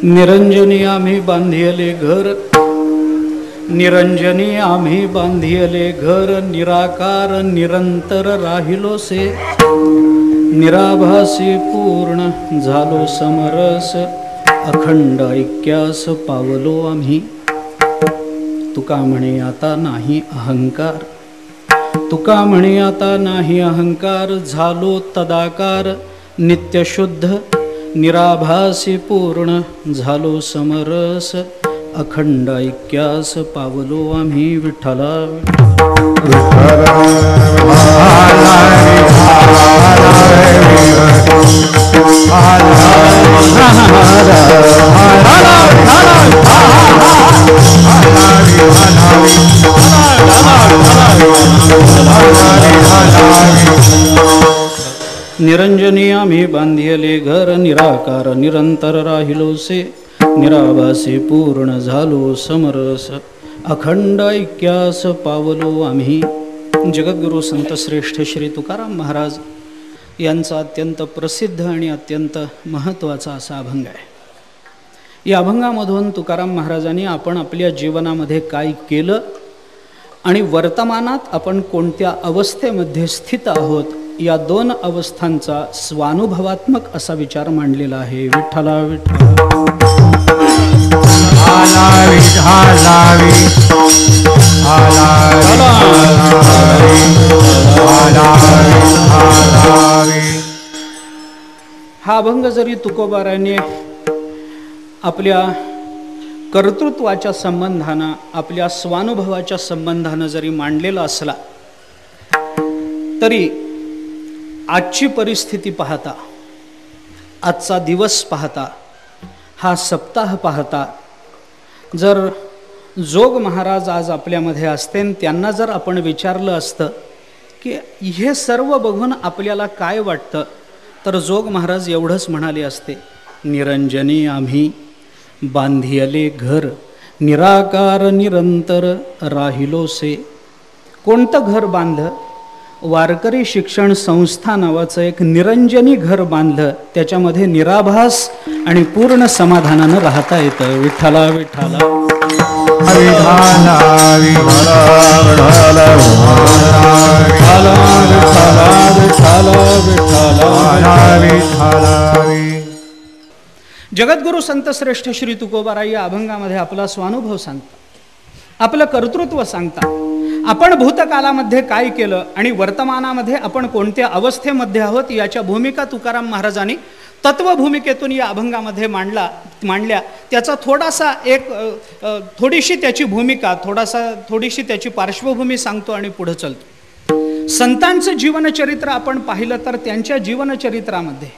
निरंजनी आम्ही बांधिले घर, निरंजनी आम्ही बांधिले घर, निराकार निरंतर राहिलोसे, निराभासी पूर्ण झालो समरस, अखंड ऐक्यास पावलो आम्ही. तुका म्हणे आता नाही अहंकार, तुका म्हणे आता नाही अहंकार, झालो तदाकार नित्यशुद्ध, निराभासी पूर्ण झालो समरस, अखंड ऐक्यास पावलो आम्ही. विठ्ठला निरंजनी आम्ही बांधिले घर, निराकार निरंतर राहिलोसे, निराभासी पूर्ण झालो समरस, अखंड ऐक्यास पावलो आम्ही. जगद्गुरु संत श्रेष्ठ श्री तुकाराम महाराज यांचा अत्यंत प्रसिद्ध आणि अत्यंत महत्त्वाचा असा अभंग आहे. या अभंगामधून तुकाराम महाराजांनी आपण आपल्या जीवनामध्ये काय केलं आणि वर्तमानात आपण कोणत्या अवस्थेमध्ये स्थित आहोत या दोन अवस्थांचा स्वानुभवात्मक असा विचार मांडलेला आहे. विठ्ठला विठ्ठला हा अभंग जरी तुकोबाराने आपल्या कर्तृत्वाच्या संबंधानं, आपल्या स्वानुभवाच्या संबंधानं जरी मांडलेला असला तरी आजची परिस्थिती पाहता, आजचा दिवस पाहता, हा सप्ताह पाहता, जर जोग महाराज आज आपल्यामध्ये असते आणि त्यांना जर आपण विचारलं असतं की हे सर्व बघून आपल्याला काय वाटतं, तर जोग महाराज एवढंच म्हणाले असते, निरंजनी आम्ही बांधिले घर, निराकार निरंतर राहिलोसे. कोणतं घर बांधलं? वारकरी शिक्षण संस्था नावाचं एक निरंजनी घर बांधलं, त्याच्यामध्ये निराभास आणि पूर्ण समाधानानं राहता येतं. विठ्ठला विठ्ठला जगद्गुरु संत श्रेष्ठ श्री तुकोबाराय या अभंगामध्ये आपला स्वानुभव सांगतात, आपलं कर्तृत्व सांगतात. आपण भूतकालामध्ये काय केलं आणि वर्तमानामध्ये आपण कोणत्या अवस्थेमध्ये आहोत याच्या भूमिका तुकाराम महाराजांनी तत्वभूमिकेतून या अभंगामध्ये मांडल्या. त्याचा थोडासा थोडीशी त्याची भूमिका, थोडीशी त्याची पार्श्वभूमी सांगतो आणि पुढे चलतो. संतांचं जीवनचरित्र आपण पाहिलं तर त्यांच्या जीवनचरित्रामध्ये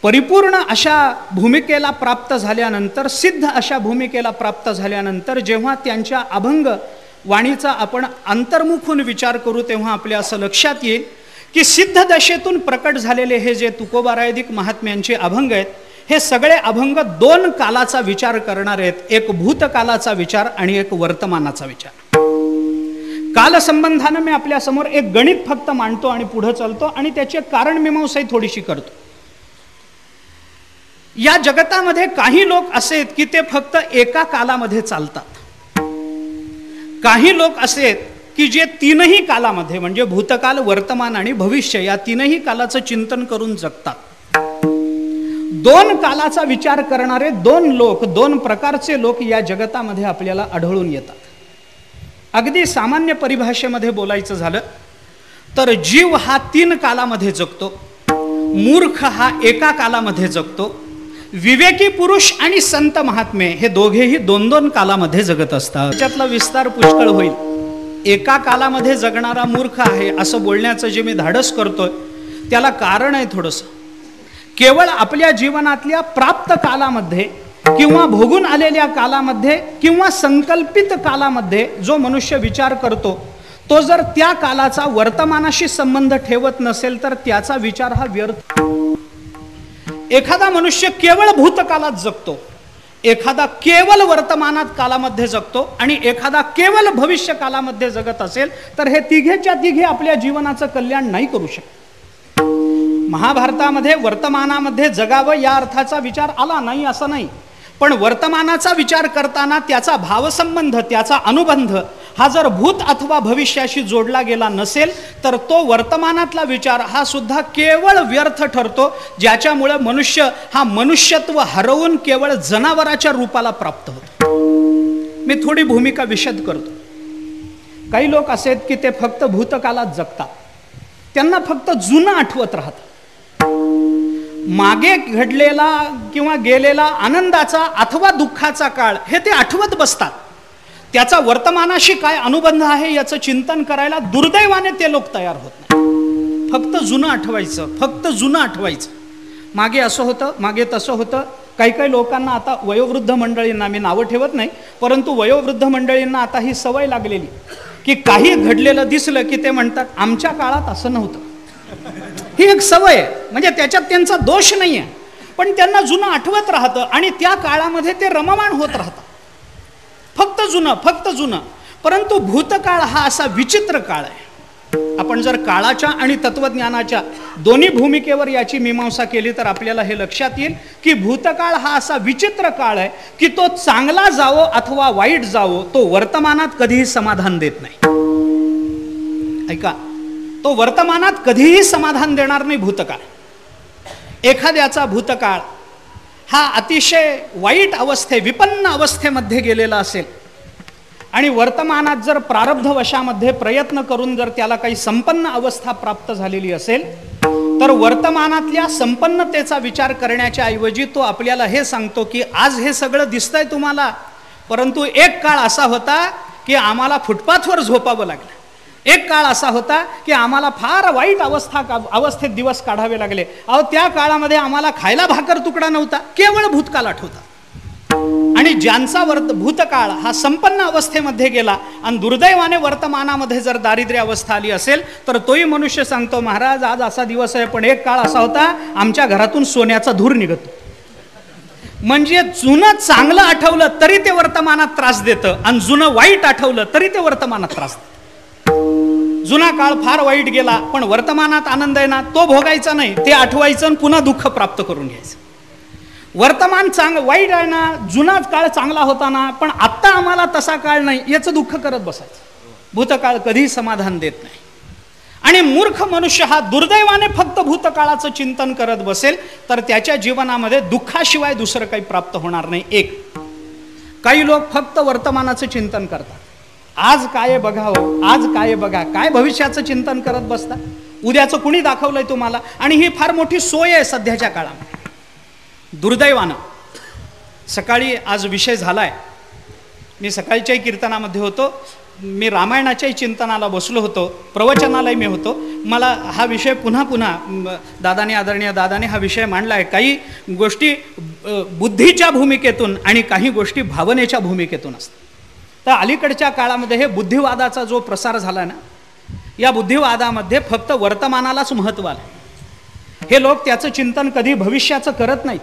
परिपूर्ण अशा भूमिकेला प्राप्त झाल्यानंतर, सिद्ध अशा भूमिकेला प्राप्त झाल्यानंतर जेव्हा त्यांच्या अभंग वाणीचा आपण अंतर्मुखून विचार करू तेव्हा आपल्या असं लक्षात येईल की सिद्ध दशेतून प्रकट झालेले हे जे तुकोबारायधिक महात्म्यांचे अभंग आहेत, हे सगळे अभंग दोन कालाचा विचार करणार आहेत. एक भूतकालाचा विचार आणि एक वर्तमानाचा विचार. कालसंबंधानं मी आपल्यासमोर एक गणित फक्त मांडतो आणि पुढे चालतो आणि त्याची कारण मीमांसाही थोडीशी करतो. या जगतामध्ये काही लोक असे आहेत की ते फक्त एका कालामध्ये चालतात. काही लोक असे आहेत की जे तीनही कालामध्ये म्हणजे भूतकाल, वर्तमान आणि भविष्य या तीनही कालाचं चिंतन करून जगतात. दोन कालाचा विचार करणारे दोन प्रकारचे लोक या जगतामध्ये आपल्याला आढळून येतात. अगदी सामान्य परिभाषेमध्ये बोलायचं झालं तर जीव हा तीन कालामध्ये जगतो, मूर्ख हा एका कालामध्ये जगतो, विवेकी पुरुष आणि संत महात्मे हे दोघेही दोन दोन कालामध्ये जगत असतात. त्याच्यातला विस्तार पुष्कळ होईल. एका कालामध्ये जगणारा मूर्ख आहे असं बोलण्याचं जे मी धाडस करतोय त्याला कारण आहे थोडंसं. केवळ आपल्या जीवनातल्या प्राप्त कालामध्ये किंवा भोगून आलेल्या कालामध्ये किंवा संकल्पित कालामध्ये जो मनुष्य विचार करतो तो जर त्या कालाचा वर्तमानाशी संबंध ठेवत नसेल तर त्याचा विचार हा व्यर्थ. एखादा मनुष्य केवळ भूतकालात जगतो, एखादा केवळ वर्तमानात कालामध्ये जगतो आणि एखादा केवळ भविष्य कालामध्ये जगत असेल तर हे तिघेच्या तिघे आपल्या जीवनाचं कल्याण नाही करू शकत. महाभारतामध्ये वर्तमानामध्ये जगावं या अर्थाचा विचार आला नाही असं नाही, पण वर्तमानाचा विचार करताना त्याचा भावसंबंध, त्याचा अनुबंध हा जर भूत अथवा भविष्याशी जोडला गेला नसेल तर तो वर्तमानातला विचार हा सुद्धा केवळ व्यर्थ ठरतो, ज्याच्यामुळे मनुष्य हा मनुष्यत्व हरवून केवळ जनावराच्या रूपाला प्राप्त होतो. मी थोडी भूमिका विशद करतो. काही लोक असे आहेत की ते फक्त भूतकालात जगतात, त्यांना फक्त जुनं आठवत राहतं. मागे घडलेला किंवा गेलेला आनंदाचा अथवा दुःखाचा काळ हे ते आठवत बसतात. त्याचा वर्तमानाशी काय अनुबंध आहे याचं चिंतन करायला दुर्दैवाने ते लोक तयार होत नाही. फक्त जुनं आठवायचं, फक्त जुनं आठवायचं. मागे असं होतं, मागे तसं होतं. काही काही लोकांना आता वयोवृद्ध मंडळींना, मी नावं ठेवत नाही, परंतु वयोवृद्ध मंडळींना आता ही सवय लागलेली की काही घडलेलं दिसलं की ते म्हणतात आमच्या काळात असं नव्हतं. ही एक सवय आहे, म्हणजे त्याच्यात त्यांचा दोष नाही आहे, पण त्यांना जुनं आठवत राहतं आणि त्या काळामध्ये ते रममाण होत राहतात. फक्त जुनं, फक्त जुनं. परंतु भूतकाळ हा असा विचित्र काळ आहे. आपण जर काळाच्या आणि तत्वज्ञानाच्या दोन्ही भूमिकेवर याची मीमांसा केली तर आपल्याला हे लक्षात येईल की भूतकाळ हा असा विचित्र काळ आहे की तो चांगला जावो अथवा वाईट जावो, तो वर्तमानात कधीही समाधान देत नाही. ऐका, तो वर्तमानात कधीही समाधान देणार नाही भूतकाळ. एखाद्याचा भूतकाळ हा अतिशय वाईट विपन्न अवस्थेमध्ये गेलेला असेल आणि वर्तमानात जर प्रारब्धवशामध्ये प्रयत्न करून जर त्याला काही संपन्न अवस्था प्राप्त झालेली असेल तर वर्तमानातल्या संपन्नतेचा विचार करण्याच्या ऐवजी तो आपल्याला हे सांगतो की आज हे सगळं दिसतंय तुम्हाला, परंतु एक काळ असा होता की आम्हाला फुटपाथवर झोपावं लागलं. एक काळ असा होता की आम्हाला फार वाईट अवस्थेत दिवस काढावे लागले. अहो, त्या काळामध्ये आम्हाला खायला भाकर तुकडा नव्हता. केवळ भूतकाळ आठवता. आणि ज्यांचा भूतकाळ हा संपन्न अवस्थेमध्ये गेला आणि दुर्दैवाने वर्तमानामध्ये जर दारिद्र्य अवस्था आली असेल तर तोही मनुष्य सांगतो, महाराज आज असा दिवस आहे, पण एक काळ असा होता आमच्या घरातून सोन्याचा धूर निघतो. म्हणजे जुनं चांगलं आठवलं तरी ते वर्तमानात त्रास देतं आणि जुनं वाईट आठवलं तरी ते वर्तमानात त्रास देतं. जुना काळ फार वाईट गेला पण वर्तमानात आनंद आहे ना, तो भोगायचा नाही, ते आठवायचं आणि पुन्हा दुःख प्राप्त करून घ्यायचं. वर्तमान वाईट आहे ना, जुना काळ चांगला होता ना, पण आत्ता आम्हाला तसा काळ नाही, याचं दुःख करत बसायचं. भूतकाळ कधी समाधान देत नाही. आणि मूर्ख मनुष्य हा दुर्दैवाने फक्त भूतकाळाचं चिंतन करत बसेल तर त्याच्या जीवनामध्ये दुःखाशिवाय दुसरं काही प्राप्त होणार नाही. एक काही लोक फक्त वर्तमानाचं चिंतन करतात. आज काय बघावं, आज काय बघा, काय भविष्याचं चिंतन करत बसता. उद्याचं कुणी दाखवलंय तुम्हाला? आणि ही फार मोठी सोय आहे सध्याच्या काळामध्ये. दुर्दैवानं सकाळी आज विषय झालाय, मी सकाळच्याही कीर्तनामध्ये होतो, मी रामायणाच्याही चिंतनाला बसलो होतो, प्रवचनालाही मी होतो. मला हा विषय पुन्हा पुन्हा आदरणीय दादाने हा विषय मांडला आहे. काही गोष्टी बुद्धीच्या भूमिकेतून आणि काही गोष्टी भावनेच्या भूमिकेतून असतात. तर अलीकडच्या काळामध्ये हे बुद्धिवादाचा जो प्रसार झाला ना, या बुद्धिवादामध्ये फक्त वर्तमानालाच महत्त्व आलं. हे लोक त्याचं चिंतन कधी भविष्याचं करत नाहीत.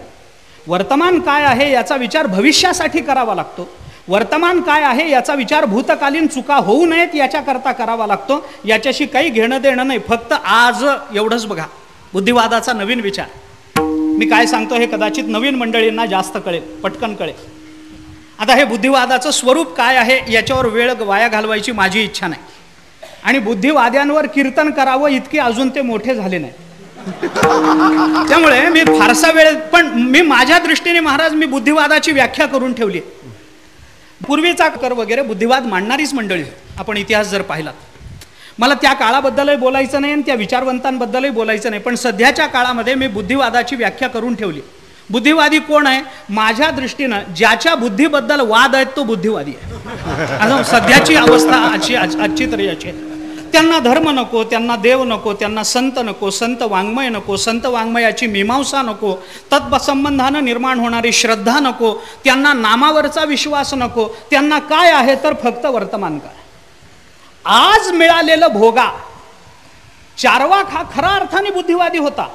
वर्तमान काय आहे याचा विचार भविष्यासाठी करावा लागतो. वर्तमान काय आहे याचा विचार भूतकालीन चुका होऊ नयेत याच्याकरता करावा लागतो. याच्याशी काही घेणं देणं नाही, फक्त आज एवढंच बघा. बुद्धिवादाचा नवीन विचार मी काय सांगतो हे कदाचित नवीन मंडळींना जास्त कळेल, पटकन कळेल. आता हे बुद्धिवादाचं स्वरूप काय आहे याच्यावर वेळ वाया घालवायची माझी इच्छा नाही. आणि बुद्धिवाद्यांवर कीर्तन करावं इतके अजून ते मोठे झाले नाही. त्यामुळे मी फारसा वेळ, पण मी माझ्या दृष्टीने महाराज मी बुद्धिवादाची व्याख्या करून ठेवली. पूर्वीचा कर वगैरे बुद्धिवाद मांडणारीच मंडळी आपण इतिहास जर पाहिला. मला त्या काळाबद्दलही बोलायचं नाही आणि त्या विचारवंतांबद्दलही बोलायचं नाही, पण सध्याच्या काळामध्ये मी बुद्धिवादाची व्याख्या करून ठेवली. बुद्धिवादी कोण आहे? माझ्या दृष्टीनं ज्याच्या बुद्धीबद्दल वाद आहेत तो बुद्धिवादी आहे. सध्याची अवस्था आजची तरी याची. त्यांना धर्म नको, त्यांना देव नको, त्यांना संत नको, संत वाङ्मय नको, संत वाङ्मयाची मीमांसा नको, तत्संबंधानं निर्माण होणारी श्रद्धा नको, त्यांना नामावरचा विश्वास नको. त्यांना काय आहे तर फक्त वर्तमान काळ. आज मिळालेलं भोगा. चार्वाक हा खरा अर्थाने बुद्धिवादी होता.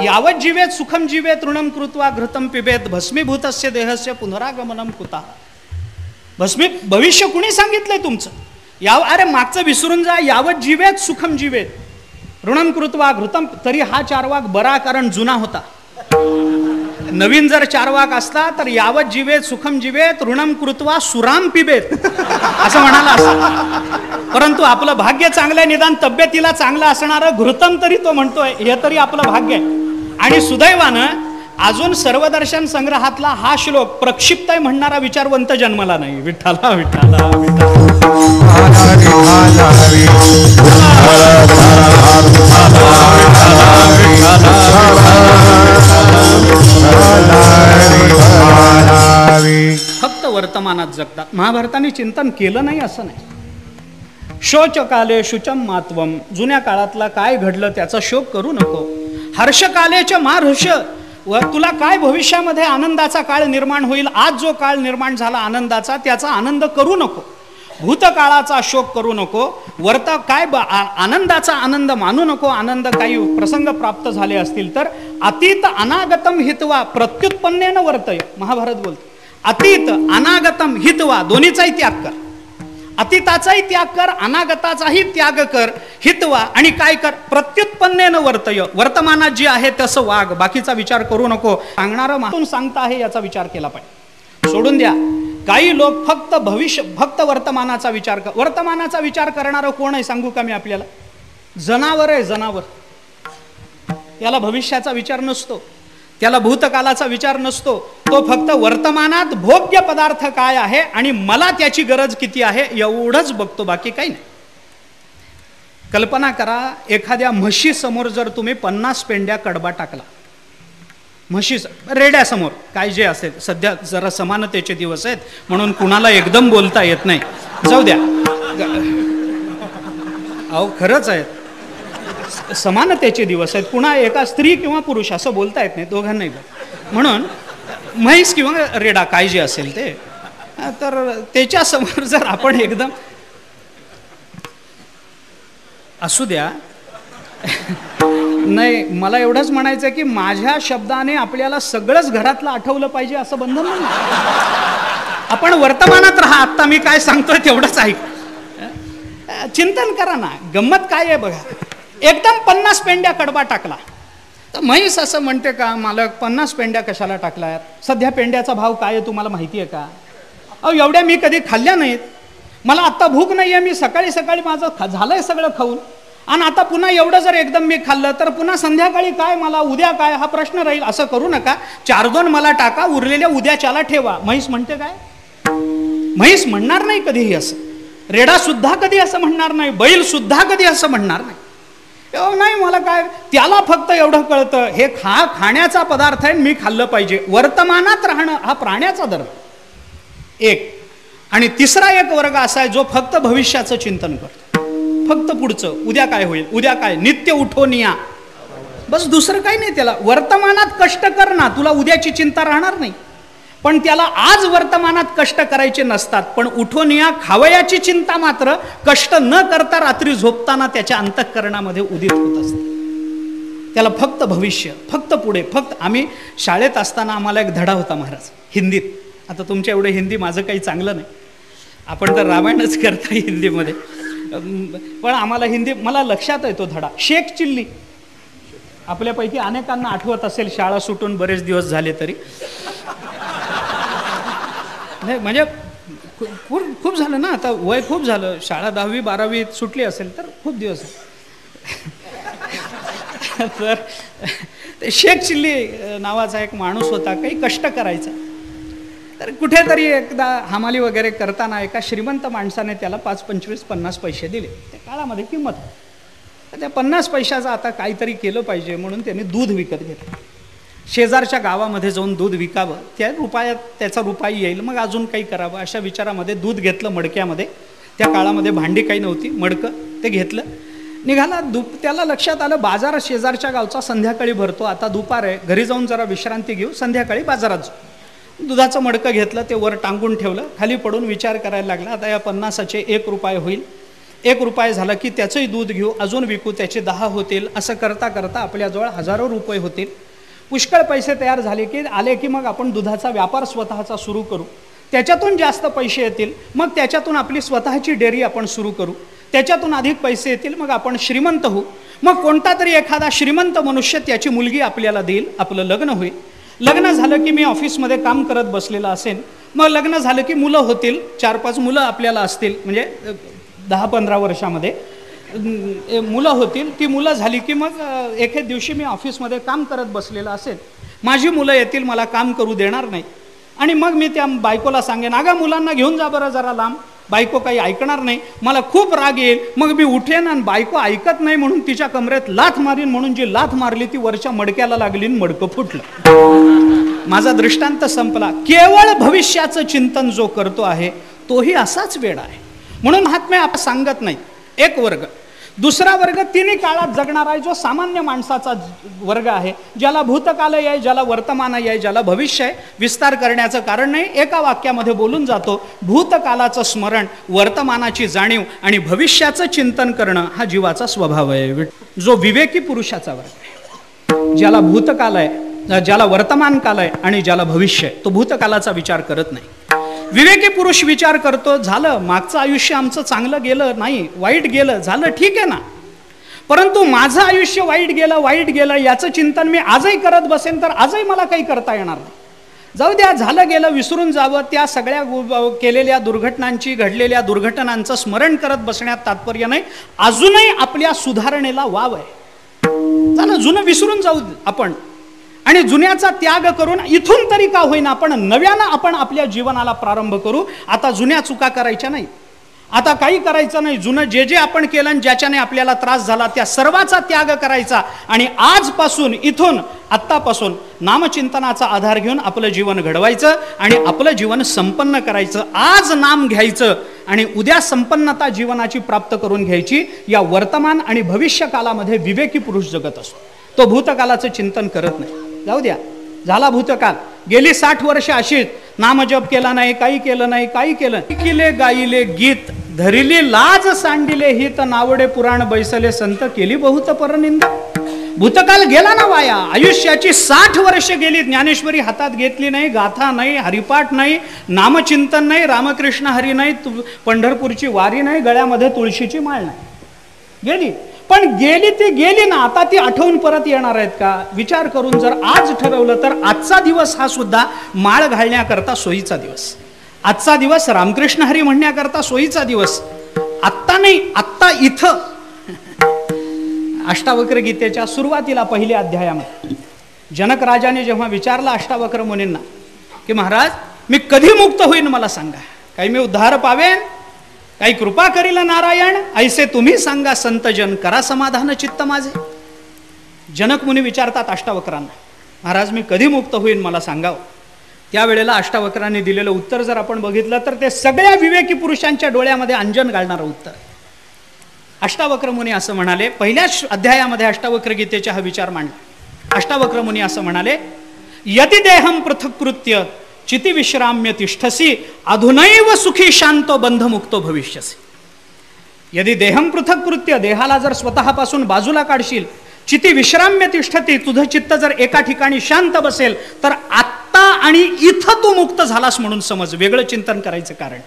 यावत जीवेत सुखम जीवेत ऋणम कृत्वा घृतम पिबेत भस्मीभूतस्य देहस्य पुनरागमनम कुतः. भविष्य कुणी सांगितलंय तुमचं? अरे मागचं विसरून जा. यावत जीवेत सुखम जीवेत ऋणम कृत्वा घृतम. तरी हा चार्वाक बरा, कारण जुना होता. नवीन जर चार्वाक असता तर यावत जीवेत सुखम जीवेत ऋणम कृत्वा सुराम पिबेत असं म्हणाला असता. परंतु आपलं भाग्य चांगलं आहे, निदान तब्येतीला चांगलं असणारं घृतम तरी तो म्हणतोय, हे तरी आपलं भाग्य आहे. आणि सुदैवानं अजून सर्वदर्शन संग्रहातला हा श्लोक प्रक्षिप्त आहे म्हणणारा विचारवंत जन्मला नाही. विठ्ठला विठ्ठला फक्त वर्तमानात जगतात. महाभारताने चिंतन केलं नाही असं नाही. शोचकाले शुचम मात्वम, जुन्या काळातला काय घडलं त्याचा शोक करू नको. हर्षकालेच मार्हर्ष, व तुला काय भविष्यामध्ये आनंदाचा काळ निर्माण होईल, आज जो काळ निर्माण झाला आनंदाचा त्याचा आनंद करू नको. भूतकाळाचा शोक करू नको. आनंदाचा आनंद मानू नको. आनंद काही प्रसंग प्राप्त झाले असतील तर अतीत अनागतम हितवा प्रत्युत्पन्नेन वर्तय. महाभारत बोलतो अतीत अनागतम हितवा, दोन्हीचाही त्याग कर. अतीताचाही त्याग कर, अनागताचाही त्याग कर. हितवा आणि काय कर, प्रत्युत्पन्नेन वर्तय, वर्तमानात जे आहे तसं वाग, बाकीचा विचार करू नको. सांगणारं मातून सांगता आहे याचा विचार केला पाहिजे. सोडून द्या. काही लोक फक्त वर्तमानाचा विचार कर. वर्तमानाचा विचार करणारं कोण आहे सांगू का मी आपल्याला? जनावर आहे, जनावर. याला भविष्याचा विचार नसतो, त्याला भूतकालाचा विचार नसतो. तो फक्त वर्तमानात भोग्य पदार्थ काय आहे आणि मला त्याची गरज किती आहे एवढंच बघतो, बाकी काही नाही. कल्पना करा, एखाद्या म्हशी समोर जर तुम्ही 50 पेंड्या कडबा टाकला, म्हशी रेड्यासमोर, काय जे असेल, सध्या जरा समानतेचे दिवस आहेत म्हणून कुणाला एकदम बोलता येत नाही, जाऊ द्या. अहो खरंच आहेत, समानतेचे दिवस आहेत. पुन्हा एका स्त्री किंवा पुरुष असं बोलता येत नाही, दोघांनाही. म्हणून म्हैस किंवा रेडा काय जे असेल ते, तर त्याच्या समोर जर आपण एकदम असू द्या. नाही, मला एवढंच म्हणायचं की माझ्या शब्दाने आपल्याला सगळंच घरातलं आठवलं पाहिजे असं बंधन नाही. आपण वर्तमानात राहा. आत्ता मी काय सांगतोय तेवढंच ऐक, चिंतन करा ना. गंमत काय आहे बघा, एकदम 50 पेंड्या कडबा टाकला तर म्हैस असं म्हणते का, मालक 50 पेंड्या कशाला टाकल्यात? सध्या पेंड्याचा भाव काय आहे तुम्हाला माहिती आहे का? अहो एवढ्या मी कधी खाल्ल्या नाहीत, मला आत्ता भूक नाही आहे, मी सकाळी सकाळी माझं झालंय सगळं खाऊन, आणि आता पुन्हा एवढं जर एकदम मी खाल्लं तर पुन्हा संध्याकाळी काय, मला उद्या काय, हा प्रश्न राहील. असं करू नका. 4-2 मला टाका, उरलेल्या उद्याच्याला ठेवा. म्हैस म्हणते काय? म्हैस म्हणणार नाही कधीही असं. रेडा सुद्धा कधी असं म्हणणार नाही. बैल सुद्धा कधी असं म्हणणार नाही. नाही मला काय, त्याला फक्त एवढं कळतं हे खाण्याचा पदार्थ आहे, मी खाल्लं पाहिजे. वर्तमानात राहणं हा प्राण्याचा धर्म एक. आणि तिसरा एक वर्ग असा आहे जो फक्त भविष्याचं चिंतन करतो, फक्त पुढचं, उद्या काय होईल, उद्या काय, नित्य उठून या, बस दुसरं काही नाही. त्याला वर्तमानात कष्ट कर ना, तुला उद्याची चिंता राहणार नाही. पण त्याला आज वर्तमानात कष्ट करायचे नसतात, पण उठून या खावयाची चिंता मात्र कष्ट न करता रात्री झोपताना त्याच्या अंतःकरणामध्ये उदित होत असते. त्याला फक्त भविष्य, फक्त पुढे, फक्त. आम्ही शाळेत असताना आम्हाला एक धडा होता महाराज हिंदीत. आता तुमच्या एवढे हिंदी माझं काही चांगलं नाही, आपण तर रामायणच करता हिंदीमध्ये, पण आम्हाला हिंदी, मला लक्षात आहे तो धडा. शेख चिल्ली आपल्यापैकी अनेकांना आठवत असेल, शाळा सुटून बरेच दिवस झाले तरी. नाही म्हणजे खूप झालं ना, आता वय खूप झालं, शाळा 10वी 12वी सुटली असेल तर खूप दिवस. तर शेख चिल्ली नावाचा एक माणूस होता, काही कष्ट करायचा. तर कुठेतरी एकदा हमाली वगैरे करताना एका श्रीमंत माणसाने त्याला 5, 25, 50 पैसे दिले. त्या काळामध्ये किंमत. तर त्या 50 पैशाचं आता काहीतरी केलं पाहिजे म्हणून त्याने दूध विकत घेतलं. शेजारच्या गावामध्ये जाऊन दूध विकावं, त्या रुपयात त्याचा रुपाई येईल, मग अजून काही करावं अशा विचारामध्ये दूध घेतलं मडक्यामध्ये. त्या काळामध्ये भांडी काही नव्हती, मडकं ते घेतलं, निघाला. त्याला लक्षात आलं बाजार शेजारच्या गावचा संध्याकाळी भरतो, आता दुपार आहे, घरी जाऊन जरा विश्रांती घेऊ, संध्याकाळी बाजारात जाऊ. दुधाचं मडकं घेतलं, ते वर टांगून ठेवलं, खाली पडून विचार करायला लागला, आता या 50चे 1 रुपये होईल, 1 रुपये झाला की त्याचंही दूध घेऊ, अजून विकू, त्याचे 10 होतील. असं करता करता आपल्याजवळ हजारो रुपये होतील. पुष्कळ पैसे तयार झाले की आले की मग आपण दुधाचा व्यापार स्वतःचा सुरू करू, त्याच्यातून जास्त पैसे येतील, मग त्याच्यातून आपली स्वतःची डेअरी आपण सुरू करू, त्याच्यातून अधिक पैसे येतील, मग आपण श्रीमंत होऊ. मग कोणता तरी एखादा श्रीमंत मनुष्य त्याची मुलगी आपल्याला देईल, आपलं लग्न होईल. लग्न झालं की मी ऑफिसमध्ये काम करत बसलेलं असेल, मग लग्न झालं की मुलं होतील, 4-5 मुलं आपल्याला असतील, म्हणजे 10-15 वर्षामध्ये मुलं होतील. ती मुलं झाली की मग एके दिवशी मी ऑफिसमध्ये काम करत बसलेलं असेल, माझी मुलं येतील, मला काम करू देणार नाही, आणि मग मी त्या बायकोला सांगेन, अगं मुलांना घेऊन जा बरं जरा लांब. बायको काही ऐकणार नाही, मला खूप राग येईल. मग मी उठेन आणि बायको ऐकत नाही म्हणून तिच्या कमरेत लाथ मारीन, म्हणून जी लाथ मारली ती वरच्या मडक्याला लागली आणि मडकं फुटलं. माझा दृष्टांत संपला. केवळ भविष्याचं चिंतन जो करतो आहे तोही असाच वेडा आहे. म्हणून महात्मे आपण सांगत नाही एक वर्ग. दुसरा वर्ग तिन्ही काळात जगणारा आहे, जो सामान्य माणसाचा वर्ग आहे, ज्याला भूतकाल आहे, ज्याला वर्तमान आहे, ज्याला भविष्य आहे. विस्तार करण्याचं कारण नाही, एका वाक्यामध्ये बोलून जातो. भूतकालाचं स्मरण, वर्तमानाची जाणीव आणि भविष्याचं चिंतन करणं हा जीवाचा स्वभाव आहे, जो विवेकी पुरुषाचा वर्ग आहे. ज्याला भूतकाल आहे, ज्याला वर्तमान काल आहे आणि ज्याला भविष्य आहे, तो भूतकालाचा विचार करत नाही. विवेकी पुरुष विचार करतो, झालं मागचं आयुष्य आमचं चांगलं गेलं नाही, वाईट गेलं, झालं ठीक आहे ना, परंतु माझं आयुष्य वाईट गेलं याचं चिंतन मी आजही करत बसेन तर आजही मला काही करता येणार नाही. जाऊ द्या, झालं गेलं, विसरून जावं. त्या सगळ्या केलेल्या दुर्घटनांची, घडलेल्या दुर्घटनांचं स्मरण करत बसण्यात तात्पर्य नाही. अजूनही आपल्या सुधारणेला वाव आहे. झालं, जुनं विसरून जाऊ आपण आणि जुन्याचा त्याग करून इथून तरी का होईना आपण नव्यानं आपण आपल्या जीवनाला प्रारंभ करू. आता जुन्या चुका करायच्या नाही, आता काही करायचं नाही. जुनं जे जे आपण केलं आणि ज्याच्याने आपल्याला त्रास झाला त्या सर्वाचा त्याग करायचा आणि आजपासून इथून आत्तापासून नामचिंतनाचा आधार घेऊन आपलं जीवन घडवायचं आणि आपलं जीवन संपन्न करायचं. आज नाम घ्यायचं आणि उद्या संपन्नता जीवनाची प्राप्त करून घ्यायची. या वर्तमान आणि भविष्य कालामध्ये विवेकी पुरुष जगत असतो, तो भूतकालाचं चिंतन करत नाही. जाऊ द्या, झाला भूतकाल, गेली 60 वर्ष अशीच, नामजप केला नाही, काही केलं नाही, काही केलं. किले गाईले गीत धरिले लाज सांडिले हित, नावडे पुराण बैसले संत केली बहुत परनिंदा. भूतकाल गेला ना वाया. आयुष्याची 60 वर्ष गेली, ज्ञानेश्वरी हातात घेतली नाही, गाथा नाही, हरिपाठ नाही, नामचिंतन नाही, रामकृष्ण हरी नाही, पंढरपूरची वारी नाही, गळ्यामध्ये तुळशीची माळ नाही, गेली. पण गेली ती गेली ना, आता ती आठवून परत येणार आहेत का? विचार करून जर आज ठरवलं तर आजचा दिवस हा सुद्धा माळ घालण्याकरता सोयीचा दिवस, आजचा दिवस रामकृष्ण हरी म्हणण्याकरता सोयीचा दिवस. आत्ता नाही, आत्ता इथं. अष्टावक्र गीतेच्या सुरुवातीला पहिल्या अध्यायामध्ये जनक राजाने जेव्हा विचारलं अष्टावक्र मुनींना की महाराज मी कधी मुक्त होईन मला सांगा, काही मी उद्धार पावेन, काही कृपा करील नारायण, ऐसे तुम्ही सांगा संतजन, करा समाधान चित्त माझे. जनक मुनी विचारतात अष्टावक्रांना, महाराज मी कधी मुक्त होईन मला सांगावं. त्यावेळेला अष्टावक्रांनी दिलेलं उत्तर जर आपण बघितलं तर ते सगळ्या विवेकी पुरुषांच्या डोळ्यामध्ये अंजन घालणारं उत्तर. अष्टावक्र मुनी असं म्हणाले, पहिल्याच अध्यायामध्ये अष्टावक्र गीतेचा हा विचार मांडला. अष्टावक्र मुनी असं म्हणाले, यदि देहम पृथक्कृत्य चिती विश्राम्य तिष्ठसी, अधुनैव सुखी शांतो बंधमुक्तो भविष्यसी. यदि देहम पृथक्कृत्य, देहाला जर स्वतःपासून बाजूला काढशील, चिती विश्राम्य तिष्ठती, तुझं चित्त जर एका ठिकाणी शांत बसेल तर आत्ता आणि इथं तू मुक्त झालास म्हणून समज. वेगळं चिंतन करायचं कारण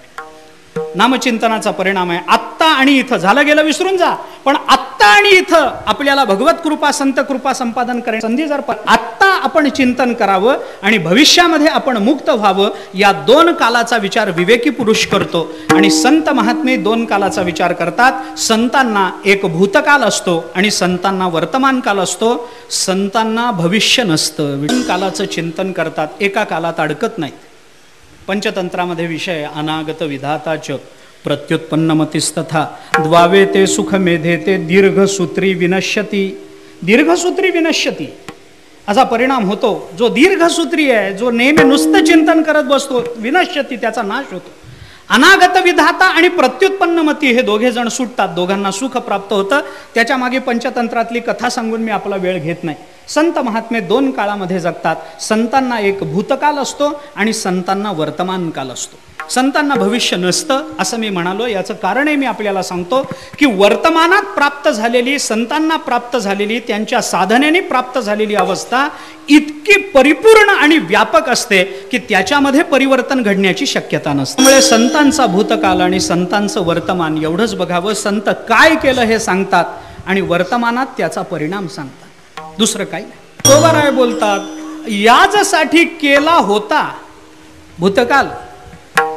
नामचिंतनाचा परिणाम आहे. आत्ता आणि इथं, झालं गेलं विसरून जा, पण आत्ता आणि इथं आपल्याला भगवत कृपा, संत कृपा संपादन करण्याची संधी जर आत्ता आपण चिंतन करावं आणि भविष्यामध्ये आपण मुक्त व्हावं, या 2 कालाचा विचार विवेकी पुरुष करतो. आणि संत महात्मे 2 कालाचा विचार करतात. संतांना एक भूतकाल असतो आणि संतांना वर्तमान काल असतो. संतांना भविष्य नसतं. कालाचं चिंतन करतात, एका कालात अडकत नाहीत. पंचतंत्रामध्ये विषय अनागत विधाताच प्रत्युत्पन्नमतिस्तथा द्वावे ते सुख मेधे ते दीर्घसूत्री विनश्यती. दीर्घसूत्री विनश्यती असा परिणाम होतो. जो दीर्घसूत्री आहे, जो नेहमी नुसतं चिंतन करत बसतो, विनश्यती त्याचा नाश होतो. अनागत विधाता आणि प्रत्युत्पन्नमती हे दोघे जण सुटतात, दोघांना सुख प्राप्त होतं. त्याच्या मागे पंचतंत्रातली कथा सांगून मी आपला वेळ घेत नाही. संत महात्मे 2 काळामध्ये जगतात. संतांना एक भूतकाल असतो आणि संतांना वर्तमान काल असतो. संतांना भविष्य नसतं असं मी म्हणालो. याचं कारणही मी आपल्याला सांगतो की वर्तमानात प्राप्त झालेली, संतांना प्राप्त झालेली, त्यांच्या साधनेने प्राप्त झालेली अवस्था इतकी परिपूर्ण आणि व्यापक असते की त्याच्यामध्ये परिवर्तन घडण्याची शक्यता नसते. त्यामुळे संतांचा भूतकाल आणि संतांचं वर्तमान एवढंच बघावं. संत काय केलं हे सांगतात आणि वर्तमानात त्याचा परिणाम सांगतात, दुसरं काही नाही. तोबाराय बोलतात, याचसाठी केला होता भूतकाल.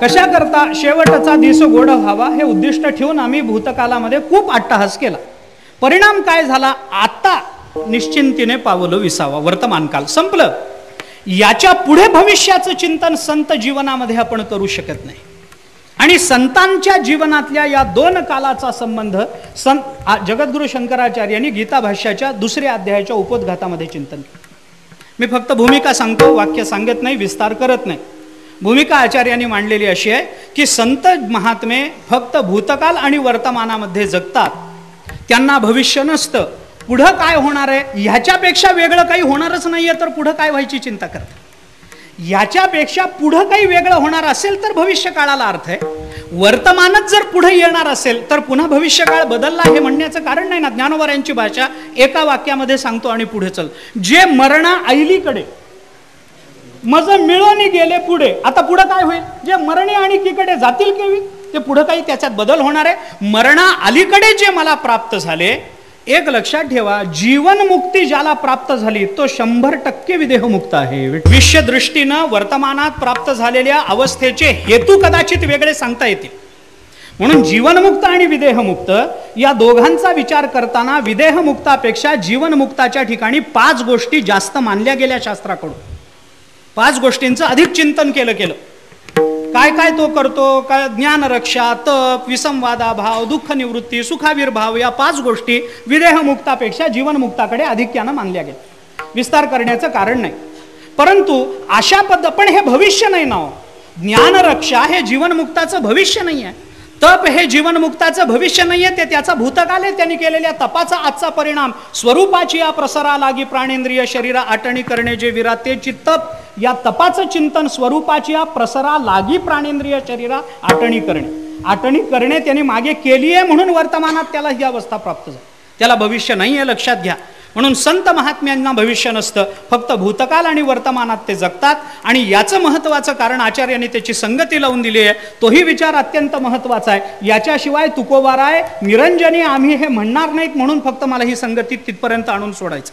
कशा करता? शेवटचा दिस गोड व्हावा हे उद्दिष्ट ठेवून आम्ही भूतकालामध्ये खूप अट्टहास केला. परिणाम काय झाला? आता निश्चिंतीने पावलं विसावा. वर्तमान काल संपलं. याच्या पुढे भविष्याचं चिंतन संत जीवनामध्ये आपण करू शकत नाही. आणि संतांच्या जीवनातल्या या दोन कालाचा संबंध जगद्गुरु शंकराचार्यांनी गीता भाष्याच्या 2ऱ्या अध्यायाच्या उपोद्घातामध्ये चिंतन केलं. मी फक्त भूमिका सांगतो, वाक्य सांगत नाही, विस्तार करत नाही. भूमिका आचार्यांनी मांडलेली अशी आहे की संत महात्मे फक्त भूतकाल आणि वर्तमानामध्ये जगतात. त्यांना भविष्य नसतं. पुढं काय होणार आहे ह्याच्यापेक्षा वेगळं काही होणारच नाहीये, तर पुढं काय व्हायची चिंता करतात. याच्यापेक्षा पुढं काही वेगळं होणार असेल तर भविष्य काळाला अर्थ आहे. वर्तमानच जर पुढे येणार असेल तर पुन्हा भविष्यकाळ बदलला हे म्हणण्याचं कारण नाही ना. ज्ञानोबारांची भाषा एका वाक्यामध्ये सांगतो आणि पुढे चल. जे मरणा ऐलीकडे मज मिळवणी गेले पुढे. आता पुढे काय होईल? जे मरणे आणि कीकडे जातील केवी ते पुढे काही त्याच्यात बदल होणार आहे. मरणा अलीकडे जे मला प्राप्त झाले, एक लक्षात ठेवा, जीवनमुक्ती ज्याला प्राप्त झाली तो 100% विदेहमुक्त आहे. विश्व दृष्टीनं वर्तमानात प्राप्त झालेल्या अवस्थेचे हेतू कदाचित वेगळे सांगता येतील. म्हणून जीवनमुक्त आणि विदेहमुक्त या दोघांचा विचार करताना विदेहमुक्तापेक्षा जीवनमुक्ताच्या ठिकाणी 5 गोष्टी जास्त मानल्या गेल्या शास्त्राकडून. 5 गोष्टींचं अधिक चिंतन केलं. काय काय तो करतो? काय? ज्ञानरक्षा, तप, विसंवादाभाव, दुःख निवृत्ती, सुखाविर्भाव या 5 गोष्टी विदेहमुक्तापेक्षा जीवनमुक्ताकडे अधिक्यानं मानल्या गेल्या. विस्तार करण्याचं कारण नाही. परंतु अशा पण हे भविष्य नाही ना. ज्ञानरक्षा हे जीवनमुक्ताचं भविष्य नाही आहे. तप हे जीवनमुक्ताचं भविष्य नाहीये, ते त्याचा भूतकाल आहे. त्यांनी केलेल्या तपाचा आजचा परिणाम. स्वरूपाची या प्रसरा लागी प्राणेंद्रिय शरीरा आटणी करणे जे विरा ते चित्तप. या तपाचं चिंतन स्वरूपाची या प्रसरा लागी प्राणेंद्रिय शरीरा आटणी करणे त्यांनी मागे केली आहे. म्हणून वर्तमानात त्याला ही अवस्था प्राप्त झाली. त्याला भविष्य नाही आहे, लक्षात घ्या. म्हणून संत महात्म्यांना भविष्य नसतं, फक्त भूतकाल आणि वर्तमानात ते जगतात. आणि याचं महत्त्वाचं कारण आचार्यांनी त्याची संगती लावून दिली आहे. तोही विचार अत्यंत महत्त्वाचा आहे. याच्याशिवाय तुकोबाराय निरंजनी आम्ही हे म्हणणार नाहीत, म्हणून फक्त मला ही संगती तिथपर्यंत आणून सोडायचं.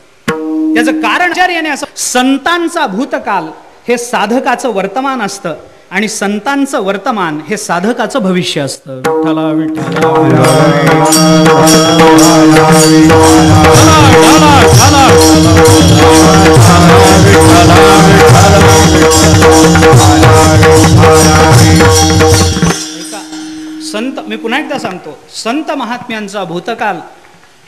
त्याचं कारण आचार्याने असं, संतांचा भूतकाल हे साधकाचं वर्तमान असतं आणि संतांचं वर्तमान हे साधकाचं भविष्य असतं. विठ्ठला विठ्ठला संत, मी पुन्हा एकदा सांगतो, संत महात्म्यांचा भूतकाल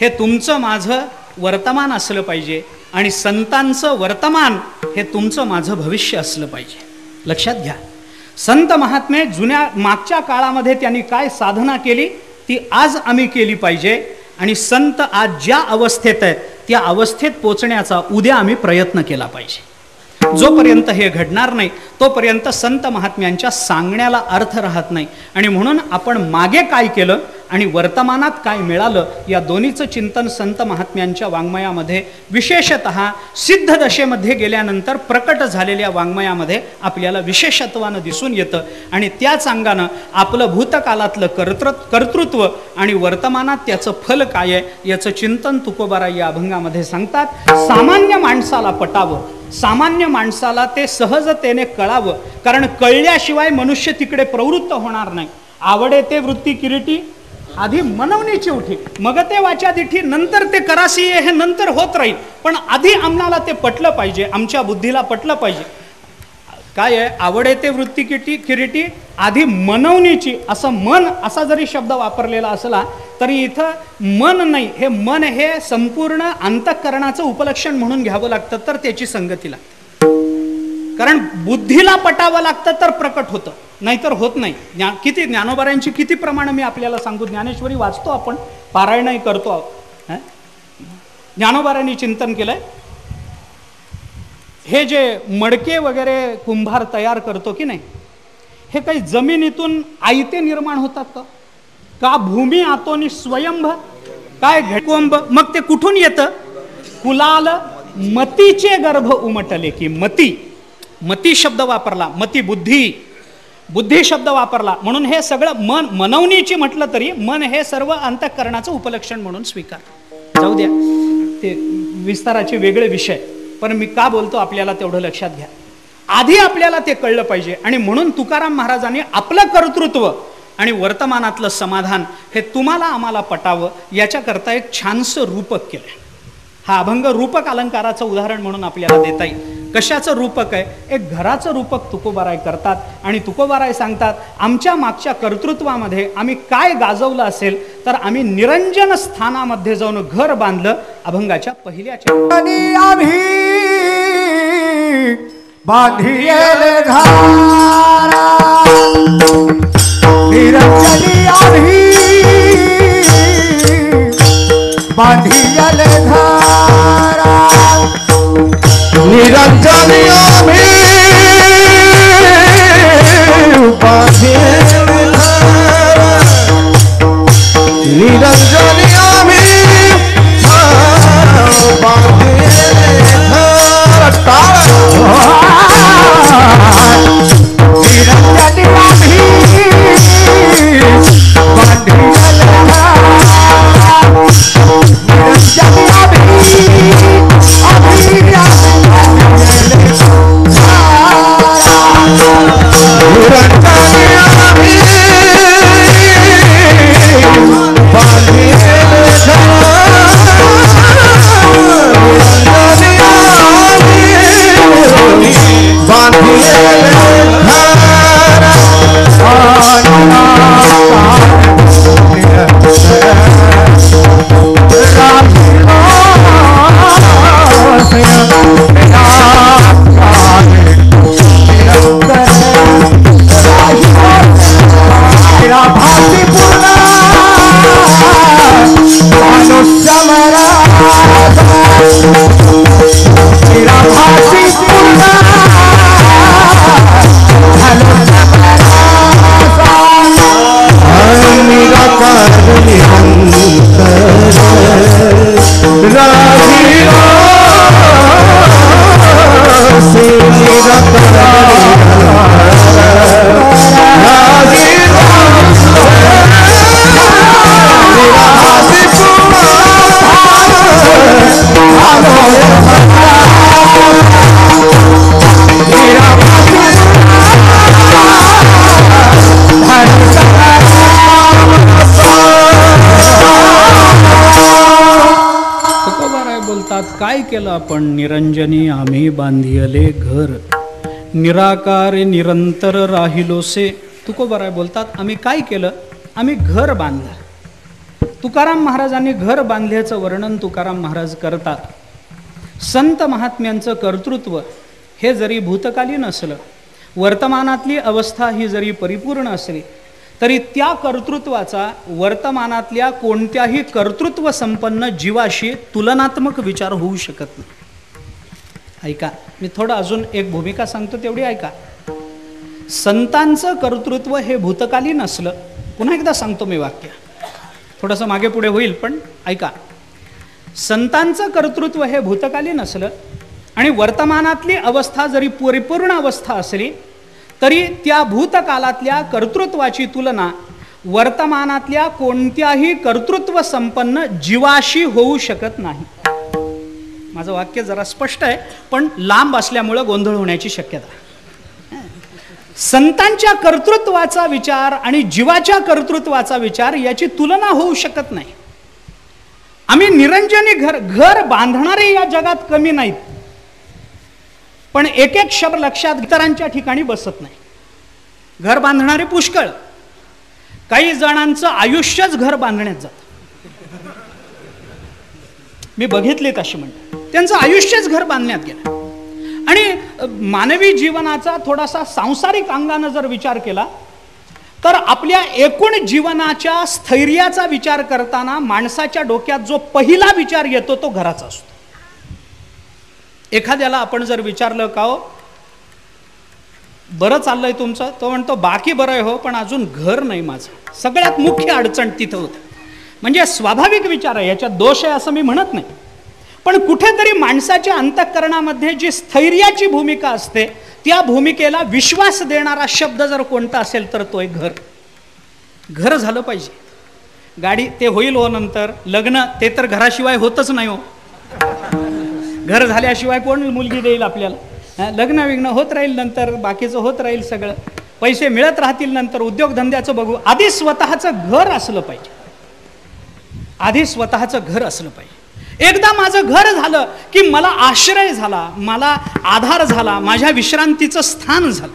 हे तुमचं माझं वर्तमान असलं पाहिजे आणि संतांचं वर्तमान हे तुमचं माझं भविष्य असलं पाहिजे. लक्षात घ्या. संत महात्मे जुन्या मागच्या काळामध्ये त्यांनी काय साधना केली ती आज आम्ही केली पाहिजे. आणि संत आज ज्या अवस्थेत आहेत त्या अवस्थेत पोचण्याचा उद्या आम्ही प्रयत्न केला पाहिजे. जोपर्यंत हे घडणार नाही तोपर्यंत संत महात्म्यांच्या सांगण्याला अर्थ राहत नाही. आणि म्हणून आपण मागे काय केलं आणि वर्तमानात काय मिळालं या दोन्हीचं चिंतन संत महात्म्यांच्या वाङ्मयामध्ये, विशेषतः सिद्ध दशेमध्ये गेल्यानंतर प्रकट झालेल्या वाङ्मयामध्ये आपल्याला विशेषत्वानं दिसून येतं. आणि त्याच अंगानं आपलं भूतकालातलं कर्तृत्व आणि वर्तमानात त्याचं फल काय आहे याचं चिंतन तुकोबाराय या अभंगामध्ये सांगतात. सामान्य माणसाला पटावं, सामान्य माणसाला ते सहजतेने कळावं, कारण कळल्याशिवाय मनुष्य तिकडे प्रवृत्त होणार नाही. आवडे ते वृत्ती किरीटी आधी मनवणीची उठी, मग ते वाचा दिठी, नंतर ते करासी हे नंतर होत राहील. पण आधी आम्हाला ते पटलं पाहिजे, आमच्या बुद्धीला पटलं पाहिजे. काय आहे? आवडे ते वृत्ती किरीटी आधी मनवणीची. असं मन असा जरी शब्द वापरलेला असला तरी इथं मन नाही, हे मन हे संपूर्ण अंतःकरणाचं उपलक्षण म्हणून घ्यावं लागतं, तर त्याची संगती लागते. कारण बुद्धीला पटावं लागतं तर प्रकट होतं, नाहीतर होत नाही. किती ज्ञानोबारांची किती प्रमाण मी आपल्याला सांगू. ज्ञानेश्वरी वाचतो आपण, पारायणही करतो. ज्ञानोबारांनी चिंतन केलंय, हे जे मडके वगैरे कुंभार तयार करतो की नाही, हे काही जमिनीतून आयते निर्माण होतात का? भूमी आतोनी स्वयंभ काय घटकोंब. मग ते कुठून येतं? कुलाल मतीचे गर्भ उमटले की. मती शब्द वापरला, मती बुद्धी शब्द वापरला. म्हणून हे सगळं मन, मनवणीची म्हटलं तरी मन हे सर्व अंतःकरणाचं उपलक्षण म्हणून स्वीकार. जाऊ द्या, ते विस्ताराचे वेगळे विषय. पण मी का बोलतो आपल्याला तेवढं लक्षात घ्या. आधी आपल्याला ते कळलं पाहिजे. आणि म्हणून तुकाराम महाराजांनी आपलं कर्तृत्व आणि वर्तमानातलं समाधान हे तुम्हाला आम्हाला पटावं याच्याकरता एक छानसं रूपक केलं. हा अभंग रूपक अलंकाराचं उदाहरण म्हणून आपल्याला देता येईल. कशाचं रूपक आहे? एक घराचं रूपक तुकोबाराय करतात आणि तुकोबाराय सांगतात, आमच्या मागच्या कर्तृत्वामध्ये आम्ही काय गाजवलं असेल तर आम्ही निरंजन स्थानामध्ये जाऊन घर बांधलं. अभंगाच्या पहिल्या आम्ही बांधिले घारा निरंजनी आम्ही बांधिले घारा निरंजनी आम्ही बांधिले घारा निरंजनी आम्ही बांधिले घारा काय केलं आपण? निरंजनी आम्ही बांधिले घर, निराकार निरंतर राहिलोसे. तुकोबाराय बोलतात, आम्ही काय केलं? आम्ही घर बांधलं. तुकाराम महाराजांनी घर बांधल्याचं वर्णन तुकाराम महाराज करतात. संत महात्म्यांचं कर्तृत्व हे जरी भूतकालीन असलं, वर्तमानातली अवस्था ही जरी परिपूर्ण असली, तरी त्या कर्तृत्वाचा वर्तमानातल्या कोणत्याही कर्तृत्व संपन्न जीवाशी तुलनात्मक विचार होऊ शकत नाही. ऐका, मी थोडं अजून एक भूमिका सांगतो, तेवढी ऐका. संतांचं कर्तृत्व हे भूतकालीन असलं, पुन्हा एकदा सांगतो मी वाक्य, थोडंसं मागे पुढे होईल पण ऐका. संतांचं कर्तृत्व हे भूतकालीन असलं आणि वर्तमानातली अवस्था जरी परिपूर्ण अवस्था असली, तरी त्या भूतकालातल्या कर्तृत्वाची तुलना वर्तमानातल्या कोणत्याही कर्तृत्व संपन्न जीवाशी होऊ शकत नाही. माझं वाक्य जरा स्पष्ट आहे, पण लांब असल्यामुळं गोंधळ होण्याची शक्यता. संतांच्या कर्तृत्वाचा विचार आणि जीवाच्या कर्तृत्वाचा विचार याची तुलना होऊ शकत नाही. आम्ही निरंजनी घर बांधणारे या जगात कमी नाहीत, पण एक एक शब्द लक्षात इतरांच्या ठिकाणी बसत नाही. घर बांधणारे पुष्कळ, काही जणांचं आयुष्यच घर बांधण्यात जातं. मी बघितले तशी म्हणतात, त्यांचं आयुष्यच घर बांधण्यात गेलं. आणि मानवी जीवनाचा थोडासा सांसारिक अंगानं जर विचार केला तर आपल्या एकूण जीवनाच्या स्थैर्याचा विचार करताना माणसाच्या डोक्यात जो पहिला विचार येतो तो घराचा असतो. एखाद्याला आपण जर विचारलं, का हो बरं चाललंय तुमचं, तो म्हणतो बाकी बरं आहे हो, पण अजून घर नाही माझं. सगळ्यात मुख्य अडचण तिथं होतं. म्हणजे स्वाभाविक विचार आहे, याच्यात दोष आहे असं मी म्हणत नाही, पण कुठेतरी माणसाच्या अंतःकरणामध्ये जी स्थैर्याची भूमिका असते त्या भूमिकेला विश्वास देणारा शब्द जर कोणता असेल तर तो एक घर. घर झालं पाहिजे. गाडी ते होईल हो नंतर, लग्न ते तर घराशिवाय होतच नाही हो. घर झाल्याशिवाय कोण मुलगी देईल आपल्याला? लग्न विग्न होत राहील, नंतर बाकीचं होत राहील सगळं, पैसे मिळत राहतील, नंतर उद्योगधंद्याचं बघू. आधी स्वतःचं घर असलं पाहिजे, आधी स्वतःचं घर असलं पाहिजे. एकदा माझं घर झालं की मला आश्रय झाला, मला आधार झाला, माझ्या विश्रांतीचं स्थान झालं.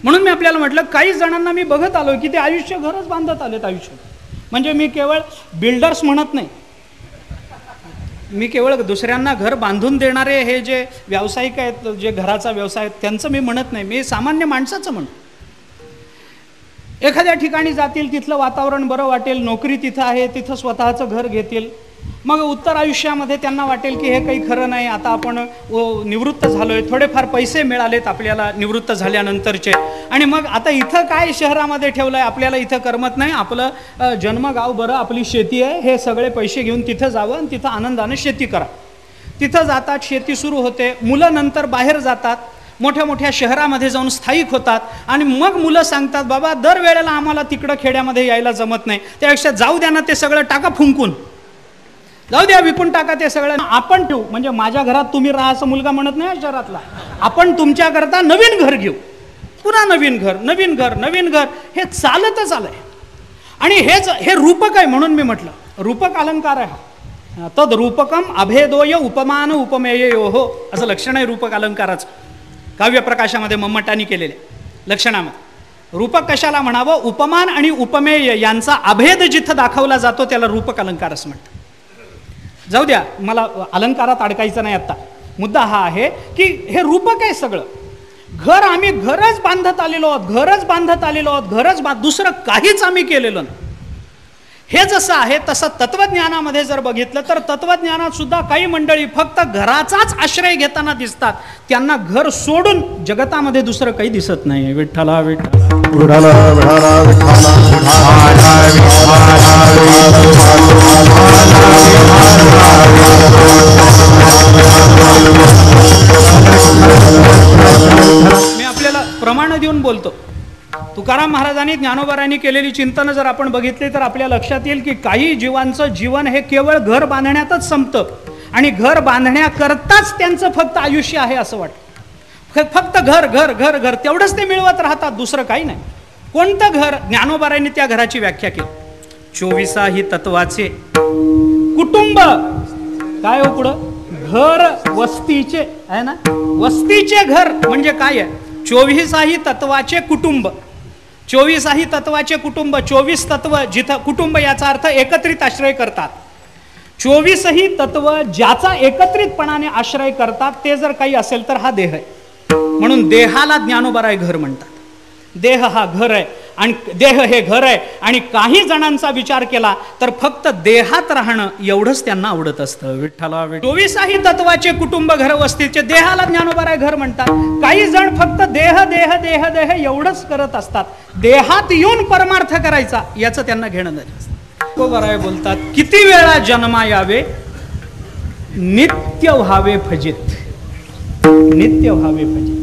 म्हणून मी आपल्याला म्हटलं, काही जणांना मी बघत आलो की ते आयुष्य घरच बांधत आलेत आयुष्य. म्हणजे मी केवळ बिल्डर्स म्हणत नाही, मी केवळ दुसऱ्यांना घर बांधून देणारे हे जे व्यावसायिक आहेत, जे घराचा व्यवसाय त्यांचं मी म्हणत नाही, मी सामान्य माणसाचं म्हणतो. एखाद्या ठिकाणी जातील, तिथलं वातावरण बरं वाटेल, नोकरी तिथं आहे, तिथं स्वतःचं घर घेतील, मग उत्तर आयुष्यामध्ये त्यांना वाटेल की हे काही खरं नाही, आता आपण निवृत्त झालोय, थोडेफार पैसे मिळालेत आपल्याला निवृत्त झाल्यानंतरचे, आणि मग आता इथं काय शहरामध्ये ठेवलंय, आपल्याला इथं करमत नाही, आपलं जन्मगाव बरं, आपली शेती आहे, हे सगळे पैसे घेऊन तिथं जावं आणि तिथं आनंदानं शेती करा. तिथं जातात, शेती सुरू होते, मुलं नंतर बाहेर जातात, मोठ्या मोठ्या शहरामध्ये जाऊन स्थायिक होतात, आणि मग मुलं सांगतात, बाबा दरवेळेला आम्हाला तिकडं खेड्यामध्ये यायला जमत नाही, त्यापेक्षा जाऊ द्या ना, ते सगळं टाका फुंकून, जाऊ द्या, विकून टाका ते सगळं, आपण ठेवू. म्हणजे माझ्या घरात तुम्ही राहा असं मुलगा म्हणत नाही शहरातला, आपण तुमच्याकरता नवीन घर घेऊ, पुन्हा नवीन घर, नवीन घर, नवीन घर, हे चालतच आलंय. आणि हे रूपक आहे. म्हणून मी म्हटलं रूपक अलंकार आहे. तद रूपकम अभेदोय उपमान उपमेयो, असं लक्षण आहे रूपक अलंकाराचं. काव्यप्रकाशामध्ये मम्मटांनी केलेल्या लक्षणामध्ये रूपक कशाला म्हणावं? उपमान आणि उपमेय यांचा अभेद जिथं दाखवला जातो त्याला रूपक अलंकार असं म्हणतात. जाऊ द्या, मला अलंकारात अडकायचं नाही. आता मुद्दा हा आहे की हे रूपक आहे सगळं. घर आम्ही घरच बांधत आलेलो आहोत, घरच बांधत आलेलो आहोत, दुसरं काहीच आम्ही केलेलं नाही. हे जसं आहे तसं तत्वज्ञानामध्ये जर बघितलं तर तत्वज्ञानात सुद्धा काही मंडळी फक्त घराचाच आश्रय घेताना दिसतात. त्यांना घर सोडून जगतामध्ये दुसरं काही दिसत नाही. विठ्ठला विठ्ठला मी आपल्याला प्रमाण देऊन बोलतो. तुकाराम महाराजांनी ज्ञानोबारांनी केलेली चिंतनं जर आपण बघितली तर आपल्या लक्षात येईल की काही जीवांचं जीवन हे केवळ घर बांधण्यातच संपतं, आणि घर बांधण्याकरताच त्यांचं फक्त आयुष्य आहे असं वाटतं. फक्त घर घर घर घर तेवढंच ते मिळवत राहतात, दुसरं काही नाही. कोणतं घर? ज्ञानोबारांनी त्या घराची व्याख्या केली. 24 तत्वाचे कुटुंब. काय हो पुढं? घर वस्तीचे आहे ना, वस्तीचे घर म्हणजे काय आहे? 24 तत्वाचे कुटुंब. 24 तत्वाचे कुटुंब. 24 तत्व जिथं कुटुंब याचा अर्थ एकत्रित आश्रय करतात. 24 तत्व ज्याचा एकत्रितपणाने आश्रय करतात ते जर काही असेल तर हा देह आहे. म्हणून देहाला ज्ञानोबाराय घर म्हणतात. देह हा घर आहे आणि देह हे घर आहे. आणि काही जणांचा विचार केला तर फक्त देहात राहणं एवढंच त्यांना आवडत असतं. विठ्ठला 24 तत्वाचे कुटुंब घर वस्तीचे देहाला ज्ञानोबाराय घर म्हणतात. काही जण फक्त देह देह देह देह एवढंच करत असतात. देहात येऊन परमार्थ करायचा याचं त्यांना घेणं नाही. ज्ञानोबाराय बोलतात, किती वेळा जन्मा यावे नित्य व्हावे फजित. नित्य व्हावे फजित.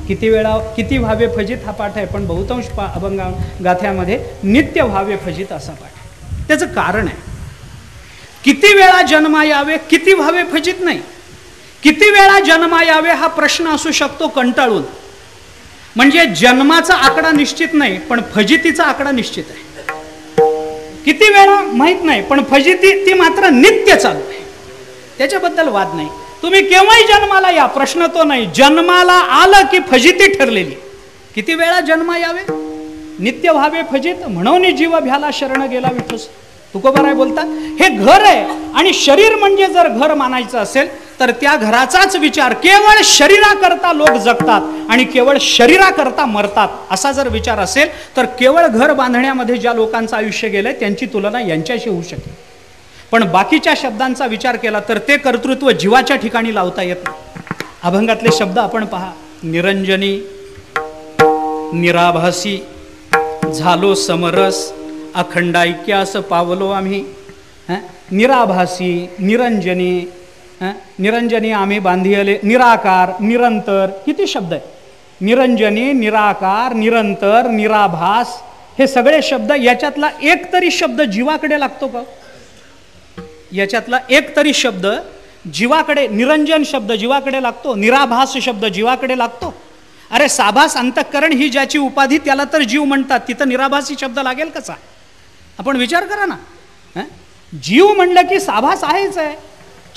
किती वेळा किती व्हावे फजित हा पाठ आहे, पण बहुतांश अभंग गाथ्यामध्ये नित्य व्हावे फजित असा पाठ आहे. त्याचं कारण आहे, किती वेळा जन्मा यावे, किती व्हावे फजित नाही. किती वेळा जन्मा यावे हा प्रश्न असू शकतो कंटाळून. म्हणजे जन्माचा आकडा निश्चित नाही पण फजितीचा आकडा निश्चित आहे. किती वेळा माहित नाही पण फजिती ती मात्र नित्य चालू आहे. त्याच्याबद्दल वाद नाही. तुम्ही केव्हाही जन्माला या, प्रश्न तो नाही. जन्माला आलं की फजिती ठरलेली. किती वेळा जन्मा यावे नित्य व्हावे फजित, म्हणून जीव भ्याला शरण गेला विठोस. तुकोबाराय बोलतात हे घर आहे आणि शरीर म्हणजे जर घर मानायचं असेल तर त्या घराचाच विचार. केवळ शरीराकरता लोक जगतात आणि केवळ शरीराकरता मरतात असा जर विचार असेल तर केवळ घर बांधण्यामध्ये ज्या लोकांचं आयुष्य गेलंय त्यांची तुलना यांच्याशी होऊ शकेल. पण बाकीच्या शब्दांचा विचार केला तर ते कर्तृत्व जीवाच्या ठिकाणी लावता येत नाही. अभंगातले शब्द आपण पहा. निरंजनी निराभासी झालो समरस अखंडायक्यास पावलो आम्ही. निराभासी निरंजनी, निरंजनी आम्ही बांधिले, निराकार निरंतर, किती शब्द आहे. निरंजनी निराकार निरंतर निराभास हे सगळे शब्द. याच्यातला एक तरी शब्द जीवाकडे लागतो का? याच्यातला एक तरी शब्द जीवाकडे निरंजन शब्द जीवाकडे लागतो, निराभास शब्द जीवाकडे लागतो. अरे साभास अंतःकरण ही ज्याची उपाधी त्याला तर जीव म्हणतात, तिथं निराभासी शब्द लागेल कसा? आपण विचार करा ना. जीव म्हणलं की साभास आहेच आहे.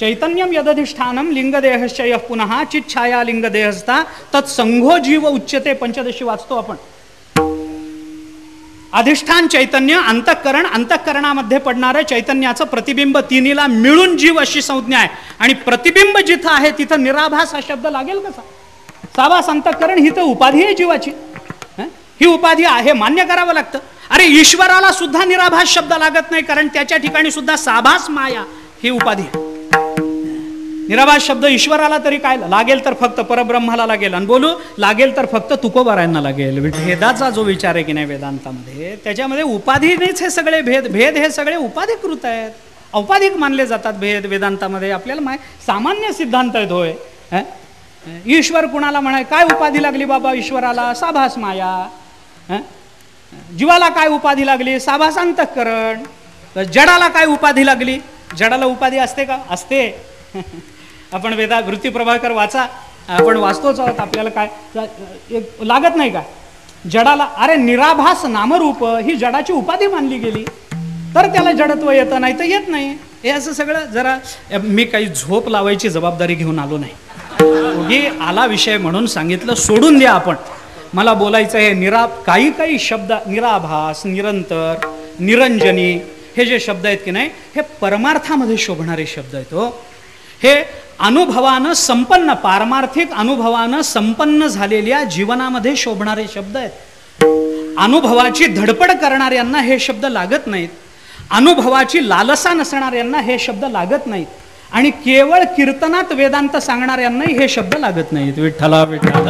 चैतन्यम यदधिष्ठानम लिंगदेहश्च यः पुनः चिच्छाया लिंगदेहस्था तत्संघो जीव उच्यते पंचदशी वाचतो आपण. अधिष्ठान चैतन्य, अंतःकरण, अंतःकरणामध्ये पडणारं चैतन्याचं प्रतिबिंब, तिन्हीला मिळून जीव अशी संज्ञा आहे. आणि प्रतिबिंब जिथं आहे तिथं निराभास हा शब्द लागेल कसा? साभास अंतःकरण ही तर उपाधी आहे जीवाची. ही उपाधी आहे, मान्य करावं लागतं. अरे ईश्वराला सुद्धा निराभास शब्द लागत नाही, कारण त्याच्या ठिकाणी सुद्धा साभास माया ही उपाधी आहे. निराभास शब्द ईश्वराला तरी काय लागेल? तर फक्त परब्रह्माला लागेल. आणि बोलू लागेल तर फक्त तुकोबारायांना लागेल. भेदाचा जो विचार आहे की नाही वेदांतामध्ये, त्याच्यामध्ये उपाधीनेच हे सगळे भेद हे सगळे उपाधिकृत आहेत, औपाधिक मानले जातात भेद वेदांतामध्ये. आपल्याला सामान्य सिद्धांत आहेत होय. ईश्वर कुणाला म्हणाय? काय उपाधी लागली बाबा ईश्वराला? साभास माया. जीवाला काय उपाधी लागली? साभास अंतःकरण. जडाला काय उपाधी लागली? जडाला उपाधी असते का? असते. आपण वृत्ती प्रभाकर वाचा, आपण वाचतोच आहोत. आपल्याला काय लागत नाही का जडाला? अरे निराभास नामरूप ही जडाची उपाधी मानली गेली तर त्याला जडत्व येतं, नाही तर येत नाही. हे असं सगळं जरा मी काही झोप लावायची जबाबदारी घेऊन आलो नाही. हे आला विषय म्हणून सांगितलं, सोडून द्या. आपण मला बोलायचं आहे काही शब्द निराभास, निरंतर, निरंजनी हे जे शब्द आहेत की नाही, हे परमार्थामध्ये शोभणारे शब्द आहेत. हो, हे अनुभवानं संपन्न, पारमार्थिक अनुभवानं संपन्न झालेल्या जीवनामध्ये शोभणारे शब्द आहेत. अनुभवाची धडपड करणाऱ्यांना हे शब्द लागत नाहीत, अनुभवाची लालसा नसणाऱ्यांना हे शब्द लागत नाहीत, आणि केवळ कीर्तनात वेदांत सांगणाऱ्यांनाही हे शब्द लागत नाहीत. विठ्ठला विठ्ठला